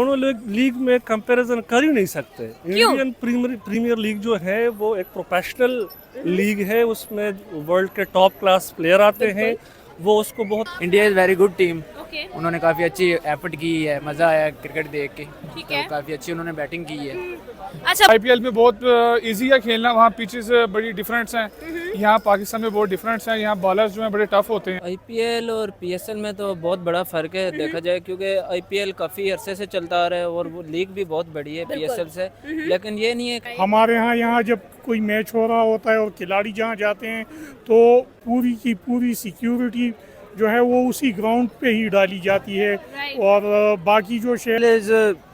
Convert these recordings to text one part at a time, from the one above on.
दोनों लोग लीग में कंपैरिजन कर ही नहीं सकते। क्यों? इंडियन प्रीमियर लीग जो है वो एक प्रोफेशनल लीग है, उसमें वर्ल्ड के टॉप क्लास प्लेयर आते हैं, वो उसको बहुत। India is very good team. Okay, उन्होंने काफ़ी अच्छी एफर्ट की है, मज़ा आया क्रिकेट देख के। ठीक है। तो काफ़ी अच्छी उन्होंने बैटिंग की है। अच्छा, आईपीएल में बहुत इजी है खेलना, वहाँ पिचेस बड़ी डिफरेंट्स हैं। यहाँ पाकिस्तान में बहुत डिफरेंट्स हैं, यहाँ बॉलर्स जो हैं बड़े टफ होते हैं। आईपीएल और पीएसएल में तो बहुत बड़ा फ़र्क है देखा जाए, क्योंकि आईपीएल काफ़ी अरसे से चलता आ रहा है और वो लीग भी बहुत बड़ी है पीएसएल से। लेकिन ये नहीं है हमारे यहाँ जब कोई मैच हो रहा होता है और खिलाड़ी जहाँ जाते हैं तो पूरी की पूरी सिक्योरिटी जो है वो उसी ग्राउंड पे ही डाली जाती है। और बाकी जो शहर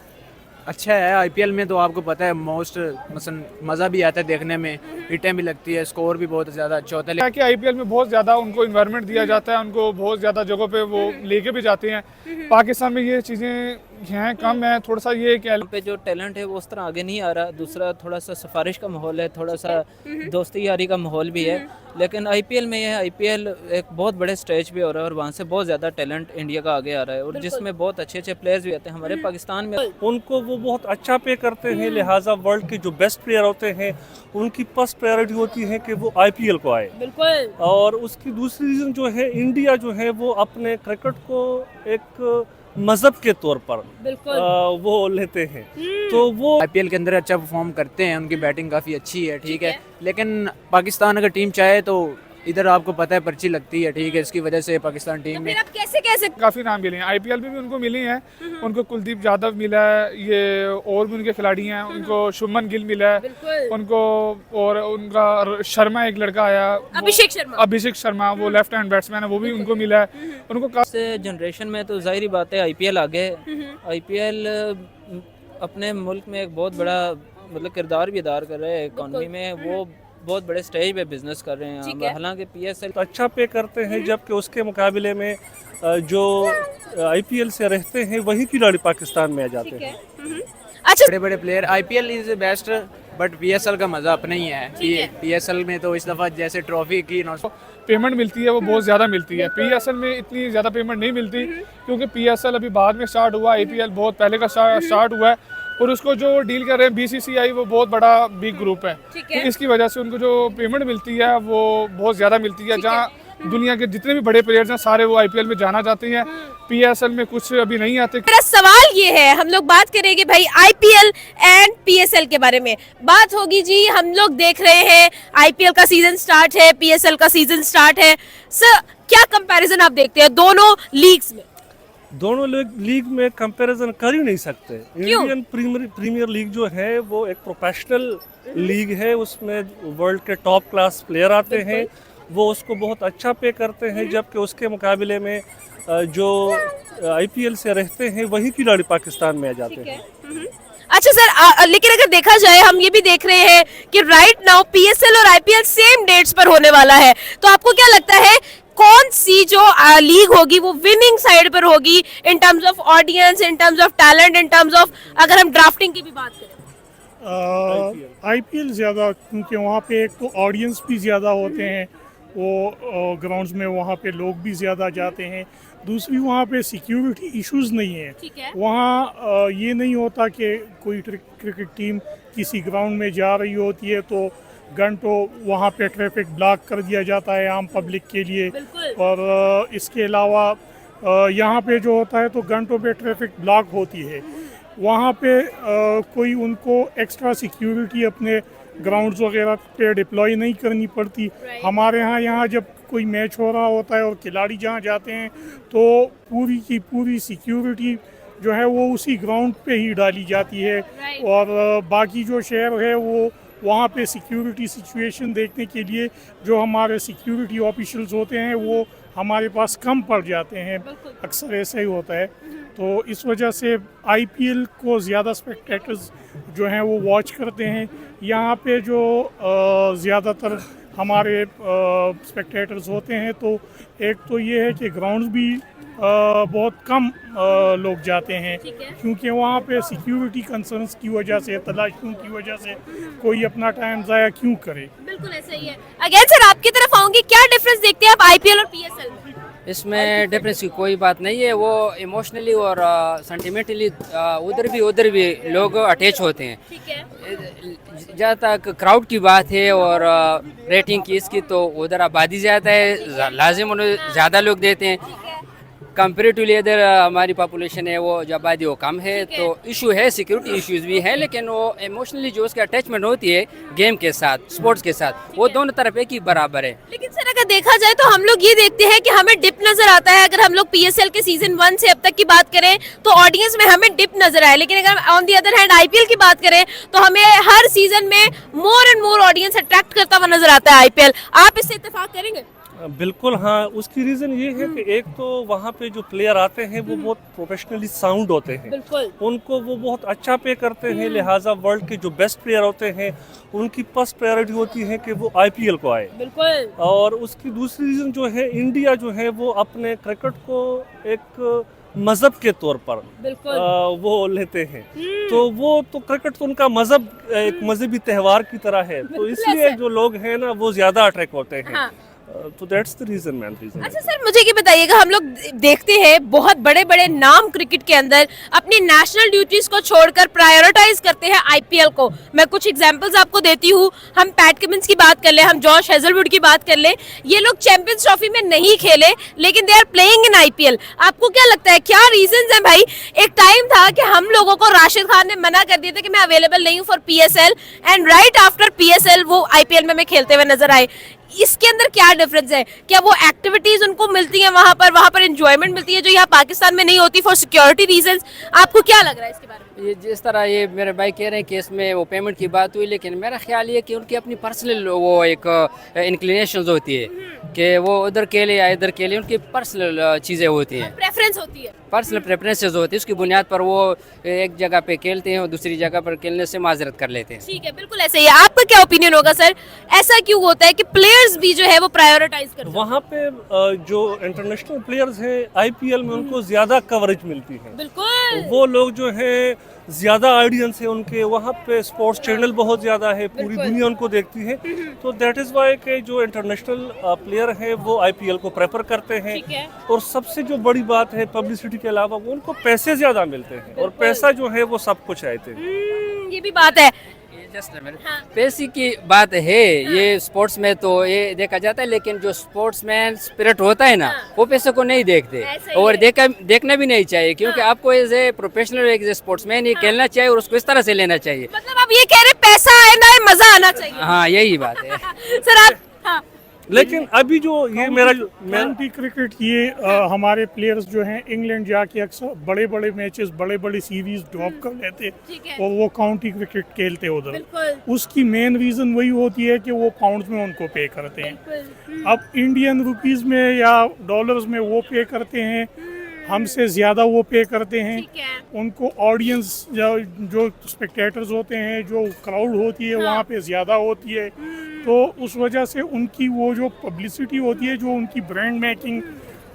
अच्छा है आईपीएल में, तो आपको पता है मोस्ट मसन मज़ा भी आता है देखने में, हिटें भी लगती है, स्कोर भी बहुत ज़्यादा अच्छा होता है। क्या कि आईपीएल में बहुत ज़्यादा उनको इन्वायरमेंट दिया जाता है, उनको बहुत ज़्यादा जगहों पे वो लेके भी जाते हैं। पाकिस्तान में ये चीज़ें हैं कम है, थोड़ा सा ये क्या यहाँ पे जो टैलेंट है वो उस तरह आगे नहीं आ रहा। दूसरा थोड़ा सा सिफारिश का माहौल है, थोड़ा सा दोस्ती यारी का माहौल भी है। लेकिन आईपीएल में ये है, आईपीएल एक बहुत बड़े स्टेज पे हो रहा है और वहाँ से बहुत ज़्यादा टैलेंट इंडिया का आगे आ रहा है, और जिसमें बहुत अच्छे अच्छे प्लेयर्स भी आते हैं हमारे पाकिस्तान में। उनको वो बहुत अच्छा पे करते हैं, लिहाजा वर्ल्ड के जो बेस्ट प्लेयर होते हैं उनकी फर्स्ट प्रायोरिटी होती है कि वो आईपीएल को आए। बिल्कुल। और उसकी दूसरी रीज़न जो है, इंडिया जो है वो अपने क्रिकेट को एक मजहब के तौर पर वो लेते हैं, तो वो आईपीएल के अंदर अच्छा परफॉर्म करते हैं, उनकी बैटिंग काफ़ी अच्छी है, ठीक है। लेकिन पाकिस्तान अगर टीम चाहे तो इधर आपको पता है पर्ची लगती है, ठीक है। इसकी वजह से पाकिस्तान टीम ने फिर आप कैसे काफ़ी नाम मिले हैं आईपीएल में भी उनको मिले हैं। उनको कुलदीप यादव मिला है, ये और भी उनके खिलाड़ी हैं, उनको शुभमन गिल मिला है उनको, और उनका शर्मा एक लड़का आया, अभिषेक शर्मा, वो लेफ्ट हैंड बैट्समैन है, वो भी उनको मिला है उनको। से जनरेशन में तो जाहिर बात है आईपीएल आगे। आईपीएल अपने मुल्क में एक बहुत बड़ा मतलब किरदार भी अदा कर रहे हैं इकॉनमी में, वो बहुत बड़े स्टेज पे बिजनेस कर रहे हैं। हालांकि पीएसएल तो अच्छा पे करते हैं, जबकि उसके मुकाबले में जो आईपीएल से रहते हैं वही खिलाड़ी पाकिस्तान में आ जाते हैं। अच्छा, बड़े बड़े player. IPL is best, but PSL का मज़ा अपना ही है। पीएसएल में तो इस दफ़ा जैसे ट्रॉफी की पेमेंट मिलती है वो बहुत ज़्यादा मिलती है। पीएसएल में इतनी ज़्यादा पेमेंट नहीं मिलती, क्योंकि पीएसएल अभी बाद में स्टार्ट हुआ, आईपीएल बहुत पहले का स्टार्ट हुआ है, और उसको जो डील कर रहे हैं बीसीसीआई वो बहुत बड़ा बिग ग्रुप है, तो इसकी वजह से उनको जो पेमेंट मिलती है वो बहुत ज़्यादा मिलती है। जहाँ दुनिया के जितने भी बड़े प्लेयर्स हैं सारे वो आईपीएल में जाना चाहते हैं, पीएसएल में कुछ अभी नहीं आते। मेरा सवाल ये है, हम लोग बात करेंगे भाई आईपीएल एंड पीएसएल के बारे में बात होगी जी। हम लोग देख रहे हैं आईपीएल का सीजन स्टार्ट है, पीएसएल का सीजन स्टार्ट है। सर, क्या कंपैरिजन आप देखते हैं दोनों लीग्स में? दोनों लोग लीग में कंपैरिजन कर ही नहीं सकते। इंडियन प्रीमियर लीग जो है वो एक प्रोफेशनल लीग है, उसमें वर्ल्ड के टॉप क्लास प्लेयर आते हैं, वो उसको बहुत अच्छा पे करते हैं, जबकि उसके मुकाबले में जो आईपीएल से रहते हैं वही खिलाड़ी पाकिस्तान में आ जाते हैं। अच्छा सर, लेकिन अगर देखा जाए हम ये भी देख रहे हैं कि राइट नाउ पीएसएल और आईपीएल सेम डेट्स पर होने वाला है, तो आपको क्या लगता है कौन सी जो लीग होगी वो विनिंग साइड पर होगी in terms of audience, in terms of talent, in terms of अगर हम ड्राफ्टिंग की भी बात करें? आईपीएल ज़्यादा, क्योंकि वहाँ पे एक तो ऑडियंस भी ज़्यादा होते हैं, वो ग्राउंड्स में वहाँ पे लोग भी ज़्यादा जाते हैं। दूसरी वहाँ पे सिक्योरिटी इश्यूज नहीं है। वहाँ ये नहीं होता कि कोई क्रिकेट टीम किसी ग्राउंड में जा रही होती है तो घंटों वहाँ पे ट्रैफिक ब्लॉक कर दिया जाता है आम पब्लिक के लिए। और इसके अलावा यहाँ पे जो होता है तो घंटों पे ट्रैफिक ब्लॉक होती है। वहाँ पे कोई उनको एक्स्ट्रा सिक्योरिटी अपने ग्राउंड्स वगैरह पे डिप्लॉय नहीं करनी पड़ती। हमारे यहाँ जब कोई मैच हो रहा होता है और खिलाड़ी जहाँ जाते हैं तो पूरी की पूरी सिक्योरिटी जो है वो उसी ग्राउंड पे ही डाली जाती है। और बाकी जो शहर है वो वहाँ पे सिक्योरिटी सिचुएशन देखने के लिए जो हमारे सिक्योरिटी ऑफिशियल्स होते हैं वो हमारे पास कम पड़ जाते हैं, अक्सर ऐसा ही होता है। तो इस वजह से आईपीएल को ज़्यादा स्पेक्टेटर्स जो हैं वो वॉच करते हैं। यहाँ पे जो ज़्यादातर हमारे स्पेक्टेटर्स होते हैं तो एक तो ये है कि ग्राउंड्स भी बहुत कम लोग जाते हैं, क्योंकि वहाँ पे सिक्योरिटी कंसर्न्स की वजह से, तलाशियों की वजह से कोई अपना टाइम ज़ाया क्यों करे। बिल्कुल ऐसा ही है। अगेन सर, आपकी तरफ आऊंगी, क्या डिफरेंस देखते हैं आप आईपीएल और पीएसएल में? इसमें डिफरेंस की कोई बात नहीं है। वो इमोशनली और सेंटिमेंटली उधर भी लोग अटैच होते हैं। ठीक है। जहाँ तक क्राउड की बात है और रेटिंग की इसकी, तो उधर आबादी ज़्यादा है, लाजिम उन्हें ज़्यादा लोग देते हैं। कंपेरेटिवली इधर हमारी पॉपुलेशन है वो जो आबादी वो कम है, तो इशू है, सिक्योरिटी इश्यूज भी है, लेकिन वो इमोशनली जो उसकी अटैचमेंट होती है गेम के साथ, स्पोर्ट्स के साथ, वो दोनों तरफ एक ही बराबर है। लेकिन सर अगर देखा जाए तो हम लोग ये देखते हैं कि हमें डिप नजर आता है। अगर हम लोग पीएसएल के सीजन 1 से अब तक की बात करें तो ऑडियंस में हमें डिप नजर आए, लेकिन अगर on the other hand IPL की बात करें तो हमें हर सीजन में more and more audience attract करता हुआ नजर आता है आईपीएल। आप इससे इत्तेफाक करेंगे? बिल्कुल हाँ, उसकी रीज़न ये है कि एक तो वहाँ पे जो प्लेयर आते हैं वो बहुत प्रोफेशनली साउंड होते हैं, बिल्कुल। उनको वो बहुत अच्छा पे करते हैं, लिहाजा वर्ल्ड के जो बेस्ट प्लेयर होते हैं उनकी फर्स्ट प्रायोरिटी होती है कि वो आईपीएल को आए। बिल्कुल। और उसकी दूसरी रीज़न जो है, इंडिया जो है वो अपने क्रिकेट को एक मज़हब के तौर पर बिल्कुल। वो लेते हैं, तो वो तो क्रिकेट तो उनका मज़हब एक मजहबी त्यौहार की तरह है, तो इसलिए जो लोग हैं ना वो ज़्यादा अट्रैक्ट होते हैं। हाँ। तो दैट्स द रीजन मैन। अच्छा सर, मुझे ये बताइएगा, हम लोग देखते हैं बहुत बड़े बड़े नाम क्रिकेट के अंदर अपनी नेशनल ड्यूटीज को छोड़कर प्रायोरिटाइज करते हैं आईपीएल को। मैं कुछ एग्जांपल्स आपको देती हूँ। हम पैट कमिंस की बात कर ले, हम जॉश हेजलवुड की बात कर ले, ये लोग चैंपियंस ट्रॉफी में नहीं खेले लेकिन they are playing in IPL. आपको क्या लगता है क्या रीजंस हैं भाई? एक टाइम था कि हम लोगों को राशिद खान ने मना कर दिया था कि मैं अवेलेबल नहीं हूँ for PSL, and right after PSL वो आईपीएल में मैं खेलते हुए नजर आए। इसके अंदर क्या डिफरेंस है? क्या वो एक्टिविटीज उनको मिलती है वहां पर एंजॉयमेंट मिलती है जो यहाँ पाकिस्तान में नहीं होती फॉर सिक्योरिटी रीजंस? आपको क्या लग रहा है इसके बारे में? ये जिस तरह ये मेरे भाई कह रहे हैं कि इसमें वो पेमेंट की बात हुई, लेकिन मेरा ख्याल ये कि उनकी अपनी पर्सनल वो एक इंक्लिनेशंस होती है कि वो उधर के लिए या इधर के लिए, उनकी पर्सनल चीज़ें होती हैं, प्रेफरेंस होती है, पर्सनल प्रेफरेंसेस होती है। उसकी बुनियाद पर वो एक जगह पे खेलते हैं और दूसरी जगह पर खेलने से माजरत कर लेते हैं। ठीक है, बिल्कुल ऐसे ही है। आपका क्या ओपिनियन होगा सर, ऐसा क्यों होता है कि प्लेयर्स भी जो है वो प्रायोरिटाइज करते हैं? वहाँ पे जो इंटरनेशनल प्लेयर्स हैं आईपीएल में उनको ज्यादा कवरेज मिलती है। बिल्कुल। वो लोग जो है ज्यादा ऑडियंस है उनके, वहाँ पे स्पोर्ट्स चैनल बहुत ज्यादा है, पूरी दुनिया उनको देखती है, तो दैट इज वाई के जो इंटरनेशनल प्लेयर हैं वो आईपीएल को प्रेफर करते हैं। ठीक है। और सबसे जो बड़ी बात है, पब्लिसिटी के अलावा वो उनको पैसे ज्यादा मिलते हैं, और पैसा जो है वो सब कुछ आते हैं। ये भी बात है। हाँ। पैसे की बात है, ये स्पोर्ट्स में तो ये देखा जाता है, लेकिन जो स्पोर्ट्समैन स्पिरिट होता है ना, वो पैसे को नहीं देखते और देखना भी नहीं चाहिए, क्योंकि आपको as a professional as a sportsman ये खेलना चाहिए और उसको इस तरह से लेना चाहिए। मतलब आप ये कह रहे पैसा आए ना मजा आना चाहिए। हाँ, यही बात है। सर आप हाँ। लेकिन अभी जो ये मेरा काउंटी क्रिकेट, ये हमारे प्लेयर्स जो हैं इंग्लैंड जाके अक्सर बड़े बड़े मैचेस, बड़े बड़े सीरीज ड्रॉप कर लेते और वो काउंटी क्रिकेट खेलते उधर। उसकी मेन रीजन वही होती है कि वो पाउंड्स में उनको पे करते हैं। अब इंडियन रुपीस में या डॉलर्स में वो पे करते हैं, हमसे ज़्यादा वो पे करते हैं। उनको ऑडियंस जो स्पेक्टेटर्स होते हैं, जो क्राउड होती है वहाँ पे ज़्यादा होती है, तो उस वजह से उनकी वो जो पब्लिसिटी होती है, जो उनकी ब्रांड मेकिंग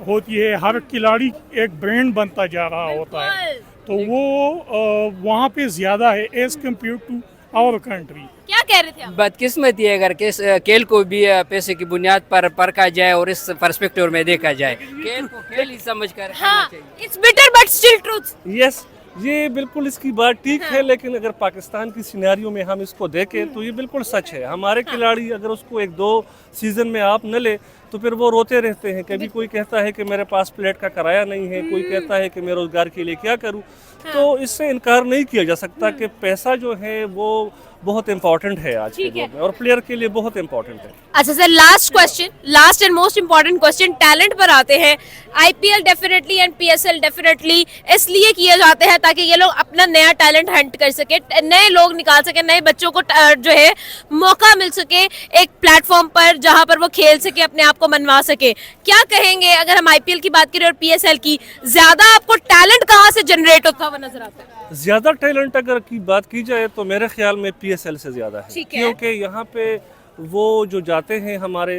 होती है, हर खिलाड़ी एक ब्रांड बनता जा रहा होता है, तो वो वहाँ पे ज़्यादा है as compare to our country. क्या कह रहे थे आप? बदकिस्मती है अगर खेल को भी पैसे की बुनियाद पर परखा जाए और इस पर्सपेक्टिव में देखा जाए, खेल को खेल ही समझ कर हाँ, it's bitter but still truth. Yes, ये बिल्कुल इसकी बात ठीक है, लेकिन अगर पाकिस्तान की सिनेरियो में हम इसको देखें तो ये बिल्कुल सच है। हमारे खिलाड़ी अगर उसको 1-2 सीजन में आप न ले तो फिर वो रोते रहते हैं। कभी कोई कहता है कि मेरे पास फ्लैट का किराया नहीं है, कोई कहता है कि मैं रोजगार के लिए क्या करूं। तो इससे इनकार नहीं किया जा सकता कि पैसा जो है वो बहुत इंपॉर्टेंट है आज के दौर में, और प्लेयर के लिए बहुत इंपॉर्टेंट है। अच्छा sir, last question, last and most important question, talent पर आते हैं। IPL definitely and PSL definitely इसलिए किए जाते हैं ताकि ये लोग अपना नया टैलेंट हंट कर सके, नए लोग निकाल सके, नए बच्चों को जो है मौका मिल सके एक प्लेटफॉर्म पर जहां पर वो खेल सके, अपने आप को मनवा सके। क्या कहेंगे अगर हम आईपीएल की बात करें और पीएसएल की, ज्यादा आपको टैलेंट कहाँ से जनरेट होता हुआ नजर आता है? ज्यादा टैलेंट अगर की बात की जाए तो मेरे ख्याल में पीएसएल से ज्यादा है, क्योंकि यहाँ पे वो जो जाते हैं हमारे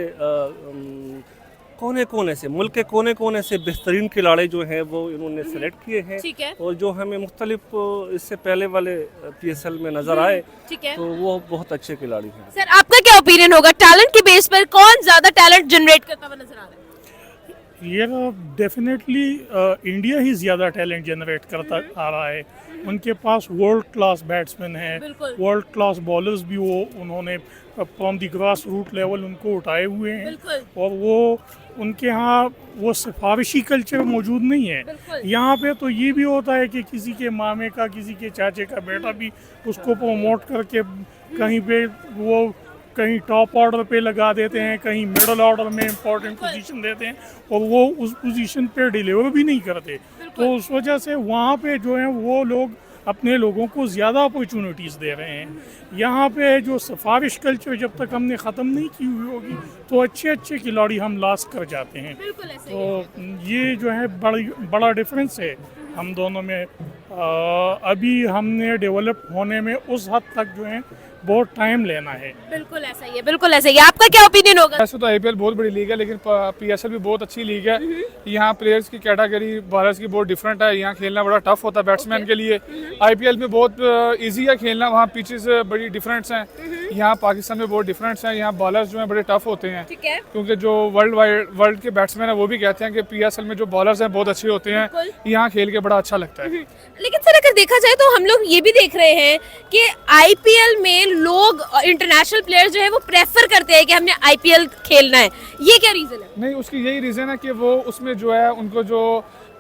कोने कोने से, मुल्क के कोने कोने से बेहतरीन खिलाड़ी जो हैं वो इन्होंने सेलेक्ट किए हैं, और जो हमें मुख्तलिफ इससे पहले वाले पीएसएल में नजर आए, तो वो बहुत अच्छे खिलाड़ी हैं। सर आपका क्या ओपिनियन होगा, टैलेंट की बेस पर कौन ज्यादा टैलेंट जनरेट करता हुआ नजर आ रहा है? ये डेफिनेटली इंडिया ही ज़्यादा टैलेंट जनरेट करता आ रहा है। उनके पास वर्ल्ड क्लास बैट्समैन हैं, बिल्कुल। वर्ल्ड क्लास बॉलर्स भी वो उन्होंने from the grass root level उनको उठाए हुए हैं। बिल्कुल। और वो उनके यहाँ वो सिफारिशी कल्चर मौजूद नहीं है। बिल्कुल। यहाँ पे तो ये भी होता है कि किसी के मामे का, किसी के चाचे का बेटा भी उसको प्रमोट करके कहीं पे वो कहीं टॉप ऑर्डर पे लगा देते हैं, कहीं मिडल ऑर्डर में इम्पोर्टेंट पोजीशन देते हैं और वो उस पोजीशन पे डिलीवर भी नहीं करते। तो उस वजह से वहाँ पे जो है वो लोग अपने लोगों को ज़्यादा अपॉर्चुनिटीज़ दे रहे हैं। यहाँ पे जो सिफारिश कल्चर जब तक हमने ख़त्म नहीं की हुई होगी तो अच्छे अच्छे खिलाड़ी हम लॉस कर जाते हैं। बिल्कुल ऐसे ही तो ये जो है बड़ा डिफरेंस है हम दोनों में। अभी हमने डेवलप होने में उस हद तक जो है बहुत टाइम लेना है। बिल्कुल ऐसा ही है, बिल्कुल ऐसा ही है। आपका क्या ओपिनियन होगा? वैसे तो आईपीएल बहुत बड़ी लीग है, लेकिन पीएसएल भी बहुत अच्छी लीग है। यहाँ प्लेयर्स की कैटेगरी बॉलर्स की बहुत डिफरेंट है। यहाँ खेलना बड़ा टफ होता है बैट्समैन के लिए। आईपीएल में बहुत इजी है खेलना, वहाँ पिचेस बड़ी डिफरेंट्स हैं। यहाँ पाकिस्तान में बहुत डिफरेंट्स हैं। यहाँ बॉलर्स जो हैं बड़े टफ होते हैं, ठीक है। क्योंकि जो वर्ल्ड के बैट्समैन हैं वो भी कहते हैं कि पीएसएल में जो बॉलर्स हैं बहुत अच्छे होते हैं। यहाँ खेल के बड़ा अच्छा लगता है। लेकिन सर अगर देखा जाए तो हम लोग ये भी देख रहे हैं कि आईपीएल में लोग इंटरनेशनल प्लेयर्स जो है वो प्रेफर करते हैं कि हमने आईपीएल खेलना है। ये क्या रीजन है? नहीं, उसकी यही रीज़न है कि वो उसमें जो है उनको जो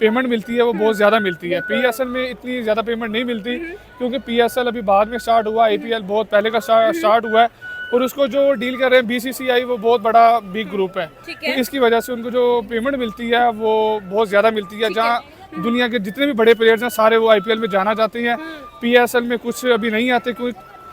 पेमेंट मिलती है वो बहुत ज़्यादा मिलती है। पीएसएल में इतनी ज़्यादा पेमेंट नहीं मिलती, क्योंकि पीएसएल अभी बाद में स्टार्ट हुआ, आईपीएल बहुत पहले का स्टार्ट हुआ है। और उसको जो डील कर रहे हैं बीसीसीआई, वो बहुत बड़ा बिग ग्रुप है। ठीक है। तो इसकी वजह से उनको जो पेमेंट मिलती है वो बहुत ज़्यादा मिलती है। जहाँ दुनिया के जितने भी बड़े प्लेयर्स हैं सारे वो आईपीएल में जाना चाहते हैं। पीएसएल में कुछ अभी नहीं आते, कोई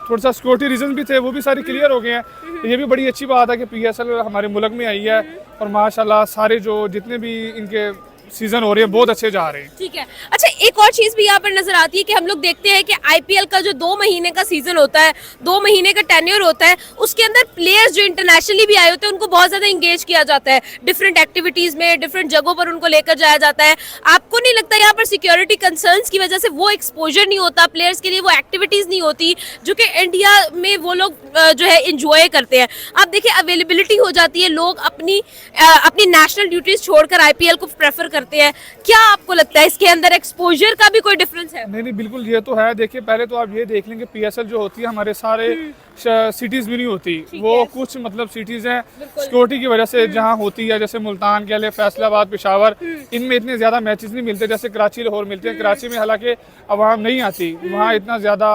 थोड़ा सा सिक्योरिटी रीजन भी थे, वो भी सारे क्लियर हो गए हैं। ये भी बड़ी अच्छी बात है कि पीएसएल हमारे मुल्क में आई है और माशाल्लाह सारे जो जितने भी इनके सीजन हो रहे हैं बहुत अच्छे जा रहे हैं। ठीक है। अच्छा, एक और चीज भी यहाँ पर नजर आती है कि हम लोग देखते हैं कि आईपीएल का जो 2 महीने का सीजन होता है, 2 महीने का टेन्योर होता है, उसके अंदर प्लेयर्स जो इंटरनेशनली भी आए होते हैं उनको बहुत ज्यादा इंगेज किया जाता है, डिफरेंट एक्टिविटीज में, डिफरेंट जगहों पर उनको लेकर जाया जाता है। आपको नहीं लगता यहाँ पर सिक्योरिटी कंसर्न्स की वजह से वो एक्सपोजर नहीं होता प्लेयर्स के लिए, वो एक्टिविटीज नहीं होती जो कि इंडिया में वो लोग जो है इंजॉय करते हैं? आप देखिए अवेलेबिलिटी हो जाती है, लोग अपनी नेशनल ड्यूटीज छोड़कर आईपीएल को प्रेफर करते हैं। क्या आपको लगता है इसके अंदर एक्सपोजर का भी कोई डिफरेंस है? नहीं, बिल्कुल ये तो है। देखिए, पहले तो आप ये देख लेंगे पीएसएल जो होती है हमारे सारे सिटीज में नहीं होती। वो कुछ मतलब सिटीज हैं सिक्योरिटी की वजह से जहाँ होती है, जैसे मुल्तान के लिए, फैसलाबाद, पेशावर, इनमें इतने ज़्यादा मैचेस नहीं मिलते जैसे कराची, लाहौर मिलते हैं। कराची में हालांकि अवाम नहीं आती, वहाँ इतना ज़्यादा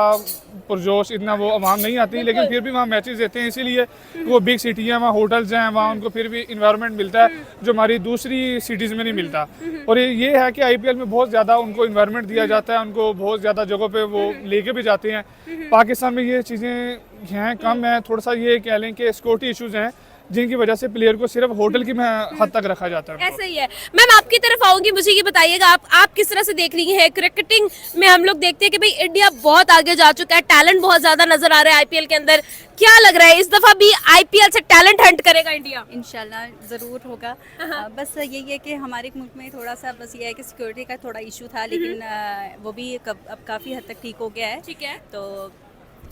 पुरजोश, इतना वो अवाम नहीं आती, लेकिन फिर भी वहाँ मैचेस देते हैं। इसीलिए वो बिग सिटी है, वहाँ होटल्स हैं, वहाँ उनको फिर भी इन्वायरमेंट मिलता है जो हमारी दूसरी सिटीज़ में नहीं मिलता। और ये है कि आईपीएल में बहुत ज़्यादा उनको इन्वायरमेंट दिया जाता है, उनको बहुत ज़्यादा जगहों पे वो लेके भी जाते हैं। पाकिस्तान में ये चीज़ें हैं कम है, थोड़ा सा ये कह लें कि सिक्योरिटी इशूज़ हैं जिनकी वजह से प्लेयर को सिर्फ होटल की हद तक रखा जाता है। ऐसा ही है। मैम आपकी तरफ आऊंगी, मुझे ये बताइएगा आप किस तरह से देख रही हैं क्रिकेटिंग में? हम लोग देखते हैं कि भाई इंडिया बहुत आगे जा चुका है, टैलेंट बहुत ज्यादा नजर आ रहा है आईपीएल के अंदर। क्या लग रहा है इस दफा भी आईपीएल से टैलेंट हंट करेगा इंडिया? इंशाल्लाह ज़रूर होगा। बस यही है कि हमारे मुल्क में थोड़ा सा बस ये है कि सिक्योरिटी का थोड़ा इशू था, लेकिन वो भी अब काफ़ी हद तक ठीक हो गया है। ठीक है। तो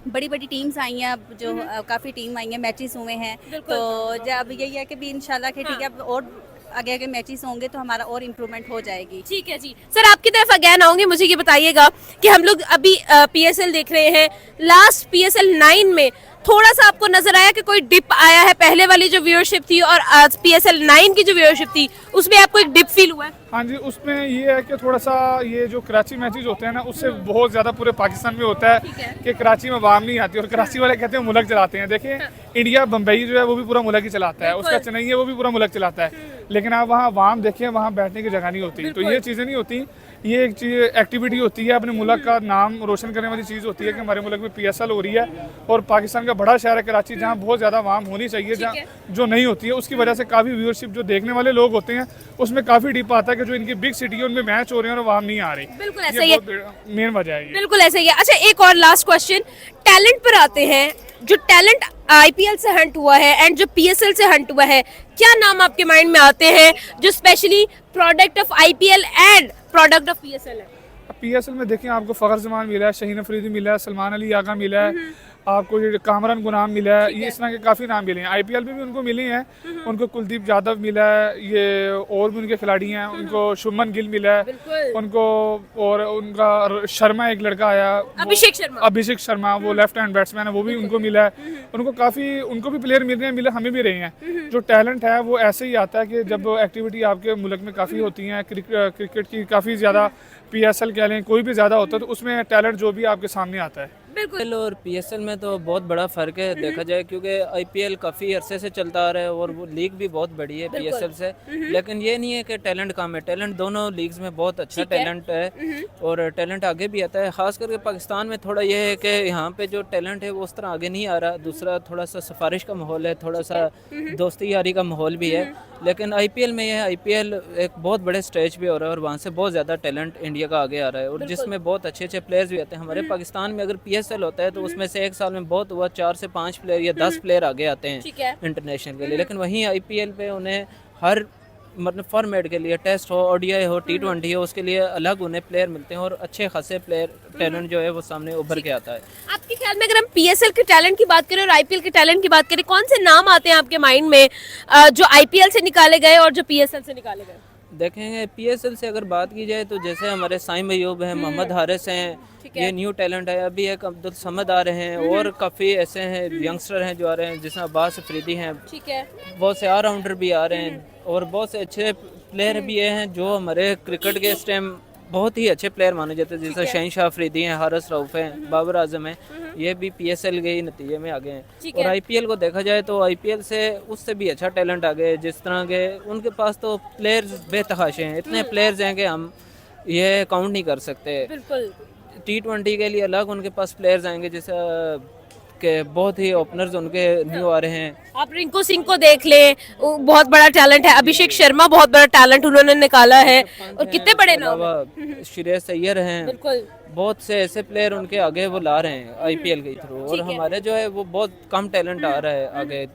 बड़ी बड़ी टीम्स आई हैं, अब जो काफ़ी टीम आई हैं, मैचेस हुए हैं। तो जब यही है कि भी इंशाल्लाह कि ठीक है, अब और आगे आगे मैचेस होंगे तो हमारा और इम्प्रूवमेंट हो जाएगी। ठीक है जी। सर आपकी तरफ अगेन आऊंगी, मुझे ये बताइएगा कि हम लोग अभी पीएसएल देख रहे हैं, लास्ट पीएसएल 9 में थोड़ा सा आपको नजर आया कि कोई डिप आया है? पहले वाली जो व्यूअरशिप थी और पीएसएल 9 की जो व्यूअरशिप थी उसमें आपको एक डिप फील हुआ है? हाँ जी, उसमें ये है कि थोड़ा सा ये जो कराची मैचेस होते हैं ना, उससे बहुत ज़्यादा पूरे पाकिस्तान में होता है कि कराची में आवाम नहीं आती और कराची वाले कहते हैं मुल्क चलाते हैं। देखिए, इंडिया बम्बई जो है वो भी पूरा मुल्क ही चलाता है, उसका चेन्नई है वो भी पूरा मुल्क चलाता है, लेकिन आप वहाँ आवाम देखिए, वहाँ बैठने की जगह नहीं होती। तो ये चीज़ें नहीं होती। ये एक चीज़ एक्टिविटी होती है, अपने मुल्क का नाम रोशन करने वाली चीज़ होती है कि हमारे मुल्क में पीएसएल हो रही है। और पाकिस्तान का बड़ा शहर है कराची, जहाँ बहुत ज़्यादा आवाम होनी चाहिए, जहाँ जो नहीं होती है। उसकी वजह से काफ़ी व्यूअरशिप जो देखने वाले लोग होते हैं उसमें काफ़ी डिप आता है कि जो इनकी बिग सिटी है उनमें मैच हो रहे हैं और आवाम नहीं आ रही। बिल्कुल ऐसा ही है, मेन वजह है ये। बिल्कुल ऐसा ही है। अच्छा, एक और लास्ट क्वेश्चन, टैलेंट पर आते हैं। जो टैलेंट आईपीएल से हंट हुआ है एंड जो पीएसएल से हंट हुआ है, क्या नाम आपके माइंड में आते हैं जो specially product of IPL and product of PSL है? पीएसएल में देखें, आपको फ़खर जमान मिला है, शहीन अफरीदी मिला है, सलमान अली आगा मिला है, आपको ये कामरान को नाम मिला है, ये इस तरह के काफ़ी नाम मिले हैं। IPL में भी उनको मिले हैं, उनको कुलदीप यादव मिला है, ये और भी उनके खिलाड़ी हैं, उनको शुभमन गिल मिला है, उनको और उनका शर्मा एक लड़का आया, अभिषेक शर्मा वो लेफ्ट हैंड बैट्समैन है, वो भी उनको मिला है। उनको काफ़ी उनको भी प्लेयर मिल रहे हैं, मिले हमें भी रहे हैं। जो टैलेंट है वो ऐसे ही आता है कि जब एक्टिविटी आपके मुल्क में काफ़ी होती हैं, क्रिकेट की काफ़ी ज़्यादा, PSL कह लें, कोई भी ज़्यादा होता है, तो उसमें टैलेंट जो भी आपके सामने आता है। IPL और PSL में तो बहुत बड़ा फ़र्क है देखा जाए, क्योंकि IPL काफ़ी अरसे से चलता आ रहा है और वो लीग भी बहुत बड़ी है PSL से। लेकिन ये नहीं है कि टैलेंट कम है, टैलेंट दोनों लीग्स में बहुत अच्छा टैलेंट है और टैलेंट आगे भी आता है। ख़ास करके पाकिस्तान में थोड़ा ये है कि यहाँ पे जो टैलेंट है वो उस तरह आगे नहीं आ रहा। दूसरा थोड़ा सा सिफारिश का माहौल है, थोड़ा सा दोस्ती यारी का माहौल भी है। लेकिन IPL में ये है, IPL एक बहुत बड़े स्टेज पे हो रहा है और वहाँ से बहुत ज़्यादा टैलेंट इंडिया का आगे आ रहा है और जिसमें बहुत अच्छे अच्छे प्लेयर्स भी आते हैं। हमारे पाकिस्तान में अगर PSL होता है तो उसमें से एक साल में बहुत हुआ 4 से 5 प्लेयर या 10 प्लेयर आगे आते हैं इंटरनेशनल के लिए। लेकिन वहीं IPL पे उन्हें हर मतलब फॉर्मेट के लिए, टेस्ट हो, ODI हो, T20 हो, उसके लिए अलग उन्हें प्लेयर मिलते हैं और अच्छे खासे प्लेयर टैलेंट जो है वो सामने उभर के आता है। आपके ख्याल में अगर हम PSL के टैलेंट की बात करें और IPL के टैलेंट की बात करें, कौन से नाम आते हैं आपके माइंड में जो IPL से निकाले गए और जो PSL से निकाले गए? देखेंगे PSL से अगर बात की जाए तो जैसे हमारे साइम अयूब हैं, मोहम्मद हारिस हैं, ये न्यू टैलेंट है। अभी एक अब्दुल समद आ रहे हैं और काफ़ी ऐसे हैं यंगस्टर हैं जो आ रहे हैं, जिसमें अब्बास अफरीदी हैं, बहुत से ऑलराउंडर भी आ रहे हैं और बहुत से अच्छे प्लेयर भी हैं जो हमारे क्रिकेट के इस टाइम बहुत ही अच्छे प्लेयर माने जाते हैं। जैसे शहनशाह अफरीदी हैं, हारिस रऊफ हैं, बाबर आजम हैं, ये भी PSL के ही नतीजे में आगे हैं। और IPL को देखा जाए तो IPL से उससे भी अच्छा टैलेंट आ गए, जिस तरह के उनके पास तो प्लेयर्स बेतहाशे हैं, इतने प्लेयर्स हैं कि हम ये काउंट नहीं कर सकते। T20 के लिए अलग उनके पास प्लेयर्स आएंगे, जैसे के बहुत ही ओपनर्स उनके न्यू आ रहे हैं। आप रिंकू सिंह को देख लें, वो बहुत बड़ा टैलेंट है। अभिषेक शर्मा बहुत बड़ा टैलेंट उन्होंने निकाला है और कितने बड़े नाम, श्रेयस अय्यर हैं, बहुत से ऐसे प्लेयर उनके आगे वो ला रहे हैं IPL के थ्रू। और हमारे जो है वो बहुत कम टैलेंट आ रहा है आगे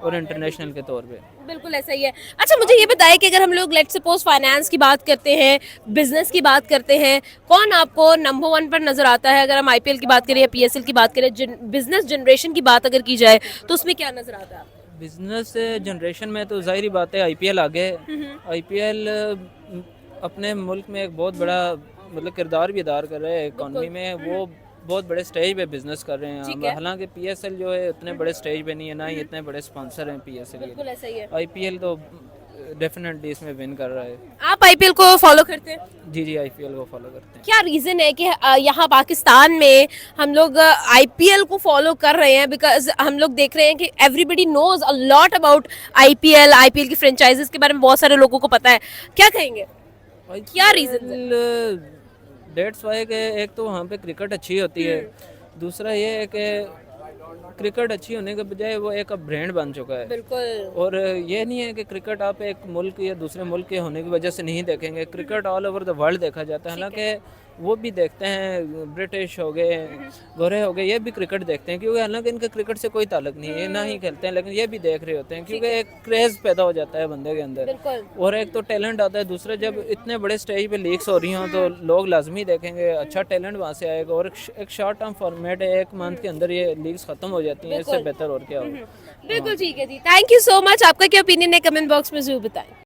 और इंटरनेशनल के तौर पे। बिल्कुल ऐसा ही है। अच्छा मुझे ये बताइए कि अगर हम लोग लेट्स सपोज फाइनेंस की बात करते हैं, बिजनेस की बात करते हैं, कौन आपको नंबर 1 पर नजर आता है? अगर हम IPL की बात करें या PSL की बात करें, बिजनेस जनरेशन की बात अगर की जाए तो उसमें क्या नजर आता है? बिजनेस जनरेशन में तो जाहिर बात है IPL आगे। IPL अपने मुल्क में एक बहुत बड़ा मतलब किरदार भी अदा कर रहे हैं इकॉनमी में, वो बहुत बड़े स्टेज पे बिजनेस कर रहे हैं। हालांकि PSL जो है उतने बड़े स्टेज पे नहीं है, ना ही इतने बड़े स्पॉन्सर हैं PSL के। बिल्कुल ऐसा ही है। IPL तो डेफिनेटली इसमें विन कर रहा है। आप IPL को फॉलो करते हैं? जी IPL को फॉलो करते हैं। क्या रीजन है कि यहाँ पाकिस्तान में हम लोग IPL को फॉलो कर रहे हैं? बिकॉज हम लोग देख रहे हैं कि everybody knows a lot about IPL की फ्रेंचाइजीज के बारे में बहुत सारे लोगों को पता है। क्या कहेंगे, क्या रीजन? डेट्स वाई के एक तो वहाँ पे क्रिकेट अच्छी होती है, दूसरा ये है कि क्रिकेट अच्छी होने के बजाय वो एक ब्रांड बन चुका है। बिल्कुल। और ये नहीं है कि क्रिकेट आप एक मुल्क या दूसरे मुल्क के होने की वजह से नहीं देखेंगे, cricket all over the world देखा जाता है। हालांकि वो भी देखते हैं, ब्रिटिश हो गए, गोरे हो गए, ये भी क्रिकेट देखते हैं, क्योंकि हालांकि इनका क्रिकेट से कोई ताल्लुक नहीं है, ये ना ही खेलते हैं, लेकिन ये भी देख रहे होते हैं क्योंकि एक क्रेज़ पैदा हो जाता है बंदे के अंदर और एक तो टैलेंट आता है। दूसरा जब इतने बड़े स्टेज पे लीग्स हो रही हों तो लोग लाजमी देखेंगे, अच्छा टैलेंट वहाँ से आएगा। और एक शॉर्ट टर्म फॉर्मेट है, 1 मंथ के अंदर ये लीग्स खत्म हो जाती हैं, इससे बेहतर और क्या हो। बिल्कुल ठीक है जी, थैंक यू सो मच। आपका क्या ओपिनियन है कमेंट बॉक्स में जरूर बताएं।